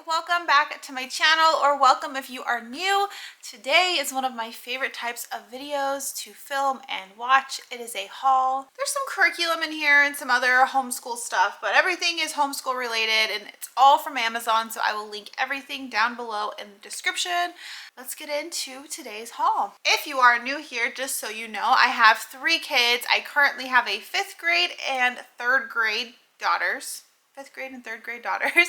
welcome back to my channel, or welcome if you are new. Today is one of my favorite types of videos to film and watch. It is a haul. There's some curriculum in here and some other homeschool stuff, but everything is homeschool related and it's all from Amazon, so I will link everything down below in the description. Let's get into today's haul. If you are new here, just so you know, I have 3 kids. I currently have a 5th grade and 3rd grade daughters. 5th grade and 3rd grade daughters,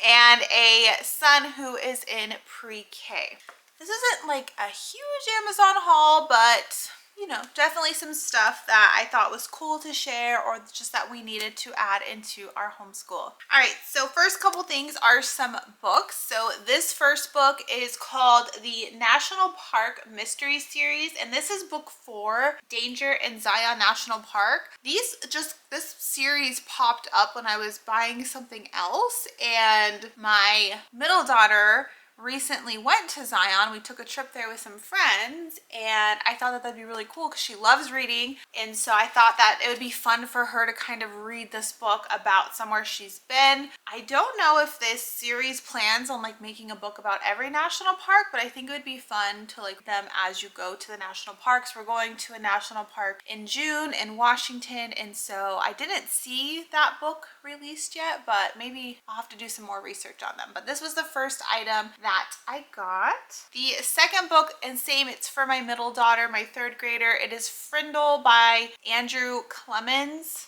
and a son who is in pre-K. This isn't like a huge Amazon haul, but you know, definitely some stuff that I thought was cool to share, or just that we needed to add into our homeschool. All right, so first couple things are some books. So this first book is called the National Park Mystery Series, and this is book 4, Danger in Zion National Park. This series popped up when I was buying something else, and my middle daughter recently went to Zion. We took a trip there with some friends, and I thought that that'd be really cool because she loves reading, and so I thought that it would be fun for her to kind of read this book about somewhere she's been. I don't know if this series plans on like making a book about every national park, but I think it would be fun to like them as you go to the national parks. We're going to a national park in June in Washington, and so I didn't see that book released yet, but maybe I'll have to do some more research on them. But this was the first item that I got. The second book, and same, it's for my middle daughter, my 3rd grader. It is Frindle by Andrew Clements.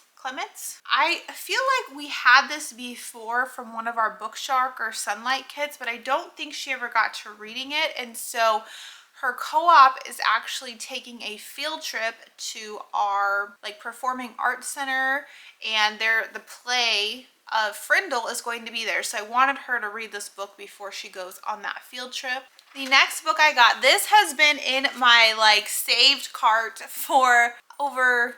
I feel like we had this before from one of our Book Shark or Sunlight kits, but I don't think she ever got to reading it, and so her co-op is actually taking a field trip to our like performing arts center, and the play of Frindle is going to be there. So I wanted her to read this book before she goes on that field trip. The next book I got, this has been in my like saved cart for over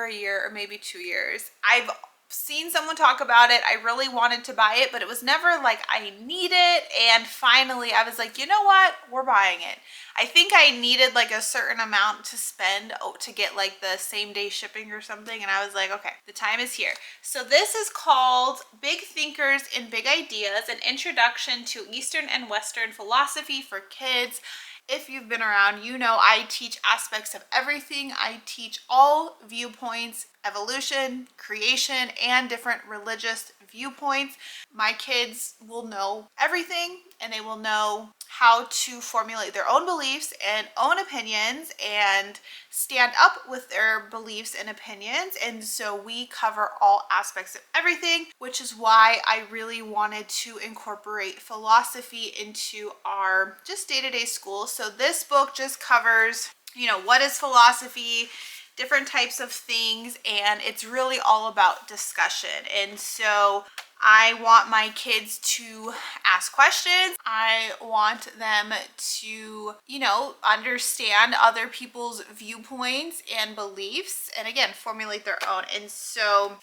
a year or maybe 2 years. I've seen someone talk about it. I really wanted to buy it, but it was never like I need it, and finally I was like, you know what, we're buying it. I think I needed like a certain amount to spend to get like the same day shipping or something, and I was like, okay, the time is here. So this is called Big Thinkers and Big Ideas, an introduction to Eastern and Western philosophy for kids. If you've been around, you know I teach aspects of everything. I teach all viewpoints, evolution, creation, and different religious viewpoints. My kids will know everything, and they will know how to formulate their own beliefs and own opinions and stand up with their beliefs and opinions. And so we cover all aspects of everything, which is why I really wanted to incorporate philosophy into our just day-to-day school. So this book just covers, you know, what is philosophy, different types of things, and it's really all about discussion. And so I want my kids to ask questions. I want them to, you know, understand other people's viewpoints and beliefs, and again, formulate their own. And so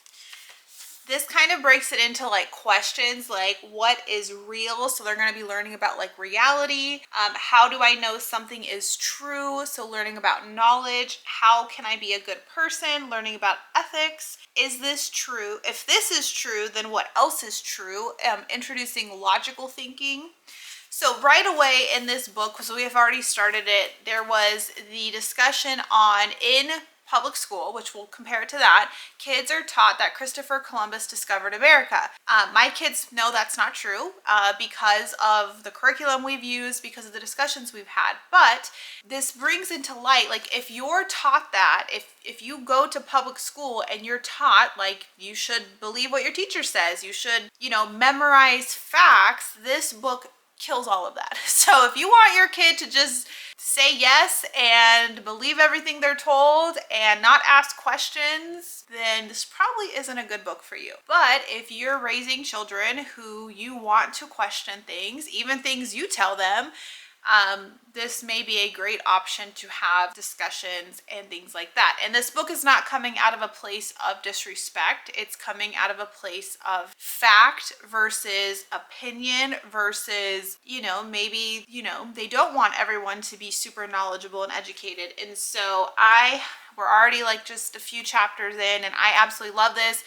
this kind of breaks it into like questions like what is real, so they're going to be learning about like reality. How do I know something is true? So learning about knowledge. How can I be a good person? Learning about ethics. Is this true? If this is true, then what else is true? Introducing logical thinking. So right away in this book, because we have already started it, there was the discussion on in public school, which we'll compare it to that, kids are taught that Christopher Columbus discovered America. My kids know that's not true because of the curriculum we've used, because of the discussions we've had. But this brings into light, like if you're taught that, if you go to public school and you're taught like you should believe what your teacher says, you should, you know, memorize facts, this book kills all of that. So if you want your kid to just say yes and believe everything they're told and not ask questions, then this probably isn't a good book for you. But if you're raising children who you want to question things, even things you tell them, this may be a great option to have discussions and things like that. And this book is not coming out of a place of disrespect. It's coming out of a place of fact versus opinion versus, you know, maybe, you know, they don't want everyone to be super knowledgeable and educated. And so we're already like just a few chapters in, and I absolutely love this.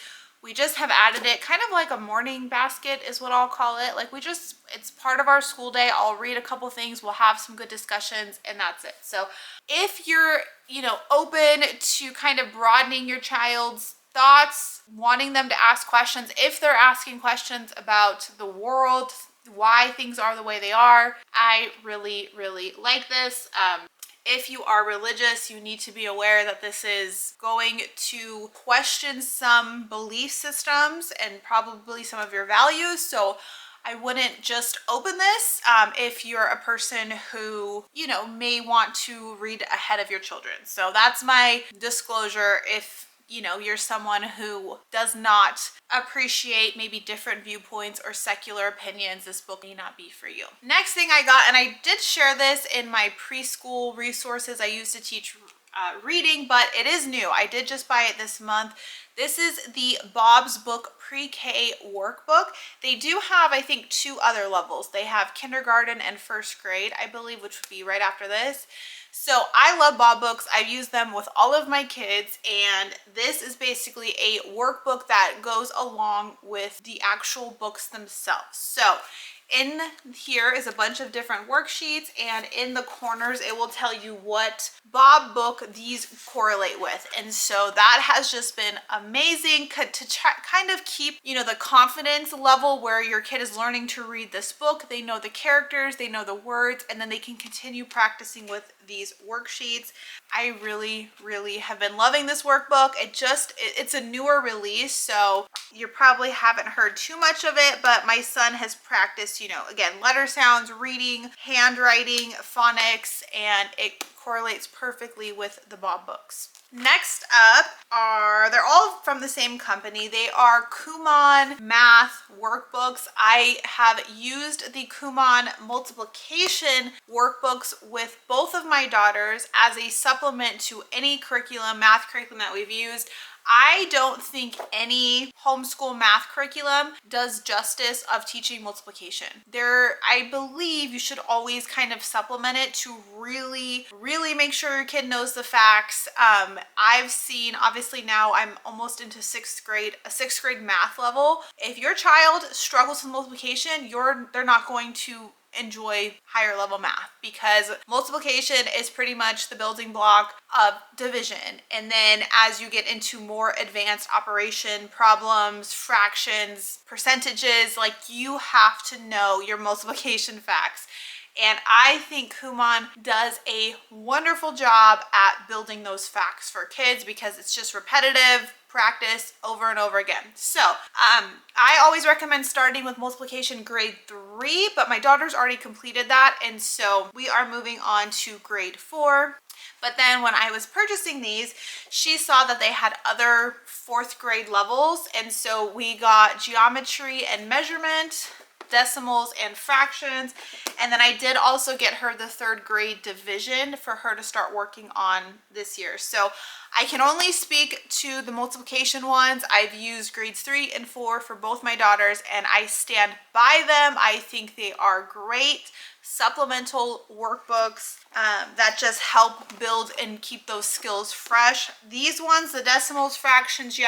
We just have added it kind of like a morning basket is what I'll call it. Like it's part of our school day. I'll read a couple things, we'll have some good discussions, and that's it. So if you're, open to kind of broadening your child's thoughts, wanting them to ask questions, if they're asking questions about the world, why things are the way they are, I really, really like this. If you are religious, you need to be aware that this is going to question some belief systems and probably some of your values. So I wouldn't just open this if you're a person who, may want to read ahead of your children. So that's my disclosure. If you're someone who does not appreciate maybe different viewpoints or secular opinions, this book may not be for you. Next thing I got, and I did share this in my preschool resources I used to teach reading, but it is new. I did just buy it this month. This is the Bob's Book Pre-K workbook. They do have, I think, 2 other levels. They have kindergarten and first grade, I believe, which would be right after this. So I love Bob books. I've used them with all of my kids, and this is basically a workbook that goes along with the actual books themselves. So in here is a bunch of different worksheets, and in the corners it will tell you what Bob book these correlate with. And so that has just been amazing to kind of keep, the confidence level where your kid is learning to read this book. They know the characters, they know the words, and then they can continue practicing with these worksheets. I really, really have been loving this workbook. It's a newer release, so you probably haven't heard too much of it, but my son has practiced, again, letter sounds, reading, handwriting, phonics, and it correlates perfectly with the Bob books. Next up they're all from the same company. They are Kumon math workbooks. I have used the Kumon multiplication workbooks with both of my daughters as a supplement to any math curriculum that we've used. I don't think any homeschool math curriculum does justice of teaching multiplication. I believe you should always kind of supplement it to really, really make sure your kid knows the facts. I've seen, obviously now I'm almost into a 6th grade math level. If your child struggles with multiplication, they're not going to enjoy higher level math, because multiplication is pretty much the building block of division. And then as you get into more advanced operation problems, fractions, percentages, like you have to know your multiplication facts. And I think Kumon does a wonderful job at building those facts for kids, because it's just repetitive practice over and over again. So I always recommend starting with multiplication grade 3, but my daughter's already completed that, and so we are moving on to grade 4. But then when I was purchasing these, she saw that they had other 4th grade levels, and so we got geometry and measurement, decimals and fractions, and then I did also get her the 3rd grade division for her to start working on this year. So I can only speak to the multiplication ones. I've used grades 3 and 4 for both my daughters, and I stand by them. I think they are great supplemental workbooks that just help build and keep those skills fresh. These ones, the decimals, fractions,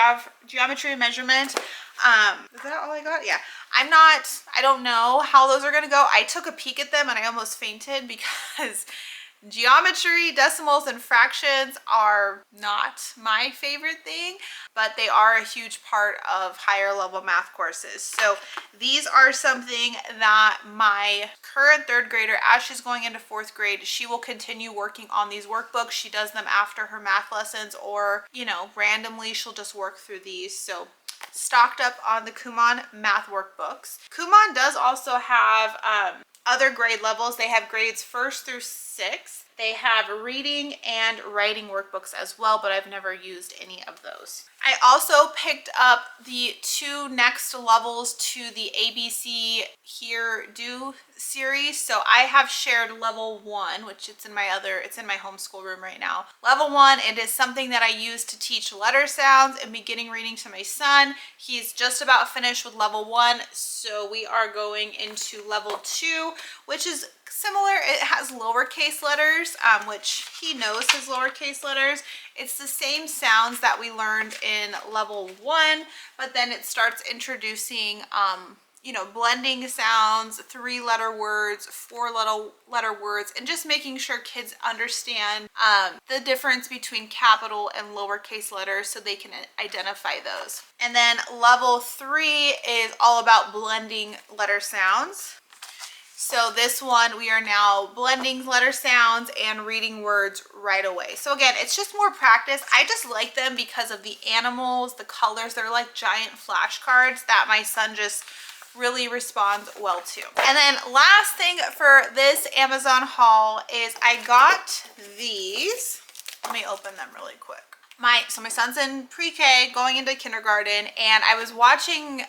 geometry and measurement, is that all I got? Yeah. I don't know how those are going to go. I took a peek at them and I almost fainted, because geometry, decimals, and fractions are not my favorite thing, but they are a huge part of higher level math courses. So these are something that my current 3rd grader, as she's going into 4th grade, she will continue working on these workbooks. She does them after her math lessons, or, randomly she'll just work through these. So stocked up on the Kumon math workbooks. Kumon does also have other grade levels. They have grades 1st through 6th. They have reading and writing workbooks as well, but I've never used any of those. I also picked up the 2 next levels to the ABC Here Do series. So I have shared level 1, which it's in my homeschool room right now. Level 1, it is something that I use to teach letter sounds and beginning reading to my son. He's just about finished with level 1, so we are going into level 2, which is similar. It has lowercase letters, which he knows his lowercase letters. It's the same sounds that we learned in level 1, but then it starts introducing you know, blending sounds, 3-letter words, 4-letter words, and just making sure kids understand the difference between capital and lowercase letters so they can identify those. And then level 3 is all about blending letter sounds. So this one, we are now blending letter sounds and reading words right away. So again, it's just more practice. I just like them because of the animals, the colors. They're like giant flashcards that my son just really responds well to. And then last thing for this Amazon haul is I got these. Let me open them really quick. So my son's in pre-K going into kindergarten, and I was watching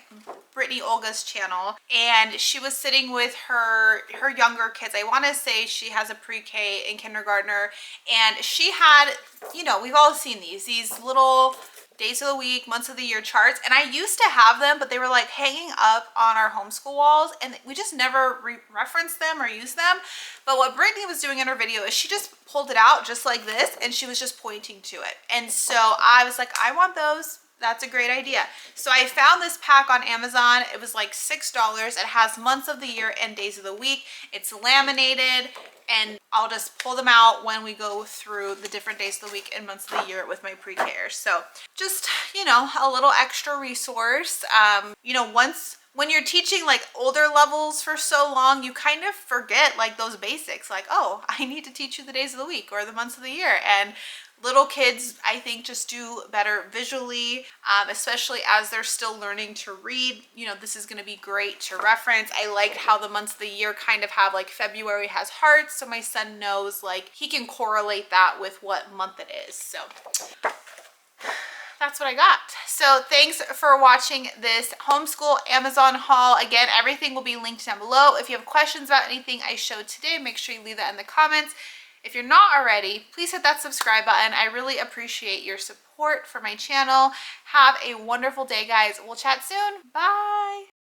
Brittany Olga's channel, and she was sitting with her younger kids. I want to say she has a pre-K and kindergartner, and she had, you know, we've all seen these little days of the week, months of the year charts, and I used to have them, but they were like hanging up on our homeschool walls, and we just never referenced them or used them. But what Brittany was doing in her video is she just pulled it out just like this, and she was just pointing to it. And so I was like, I want those. That's a great idea. So I found this pack on Amazon. It was like $6. It has months of the year and days of the week. It's laminated, and I'll just pull them out when we go through the different days of the week and months of the year with my pre-Kers. So just, you know, a little extra resource. You know, when you're teaching like older levels for so long, you kind of forget like those basics, like, oh, I need to teach you the days of the week or the months of the year. And little kids, I think, just do better visually, especially as they're still learning to read. You know, this is going to be great to reference. I like how the months of the year kind of have, like, February has hearts, so my son knows, like, he can correlate that with what month it is. So that's what I got. So thanks for watching this homeschool Amazon haul. Again, everything will be linked down below. If you have questions about anything I showed today, make sure you leave that in the comments. If you're not already, please hit that subscribe button. I really appreciate your support for my channel. Have a wonderful day, guys. We'll chat soon. Bye.